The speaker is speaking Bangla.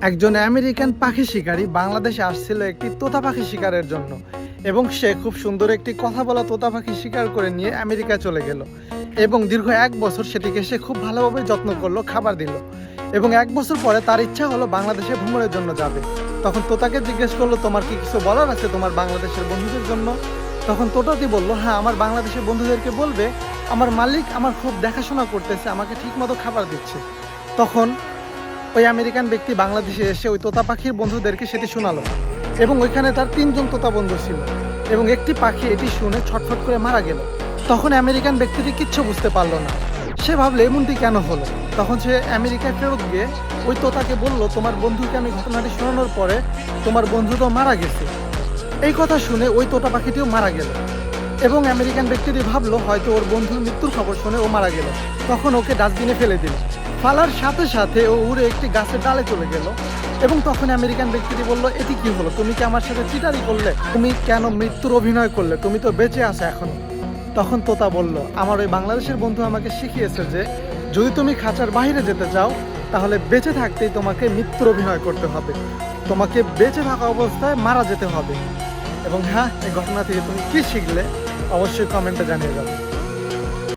একজন আমেরিকান পাখি শিকারী বাংলাদেশে আসছিল একটি তোতা পাখি শিকারের জন্য এবং সে খুব সুন্দর একটি কথা বলা তোতা পাখি শিকার করে নিয়ে আমেরিকা চলে গেল এবং দীর্ঘ 1 বছর সেটিকে সে খুব ভালোভাবে যত্ন করলো, খাবার দিল এবং 1 বছর পরে তার ইচ্ছা হলো বাংলাদেশে ভ্রমণের জন্য যাবে। তখন তোতাকে জিজ্ঞেস করলো, তোমার কি কিছু বলার আছে তোমার বাংলাদেশের বন্ধুদের জন্য? তখন তোতাটি বলল, হ্যাঁ, আমার বাংলাদেশের বন্ধুদেরকে বলবে আমার মালিক আমার খুব দেখাশোনা করতেছে, আমাকে ঠিকমতো খাবার দিচ্ছে। তখন ওই আমেরিকান ব্যক্তি বাংলাদেশে এসে ওই তোতা পাখির বন্ধুদেরকে সেটি শোনালো এবং ওইখানে তার 3জন তোতা বন্ধু ছিল এবং একটি পাখি এটি শুনে ছটফট করে মারা গেল। তখন আমেরিকান ব্যক্তিটি কিচ্ছু বুঝতে পারলো না, সে ভাবলো এমনটি কেন হলো। তখন সে আমেরিকায় ফেরত গিয়ে ওই তোতাকে বলল, তোমার বন্ধুকে আমি ঘটনাটি শোনানোর পরে তোমার বন্ধু তো মারা গেছে। এই কথা শুনে ওই তোতা পাখিটিও মারা গেল এবং আমেরিকান ব্যক্তিটি ভাবলো হয়তো ওর বন্ধুর মৃত্যুর খবর শুনে ও মারা গেল। তখন ওকে ডাস্টবিনে ফেলে দিল। ফালার সাথে সাথে ও উড়ে একটি গাছের ডালে চলে গেল এবং তখন আমেরিকান ব্যক্তিটি বলল, এটি কি হলো? তুমি কি আমার সাথে চিটারি করলে? তুমি কেন মৃত্যুর অভিনয় করলে? তুমি তো বেঁচে আছো এখনো। তখন তোতা বলল, আমার ওই বাংলাদেশের বন্ধু আমাকে শিখিয়েছে যে যদি তুমি খাঁচার বাইরে যেতে চাও তাহলে বেঁচে থাকতেই তোমাকে মৃত্যুর অভিনয় করতে হবে, তোমাকে বেঁচে থাকা অবস্থায় মারা যেতে হবে। এবং হ্যাঁ, এই ঘটনা থেকে তুমি কি শিখলে অবশ্যই কমেন্টে জানিয়ে যাবে।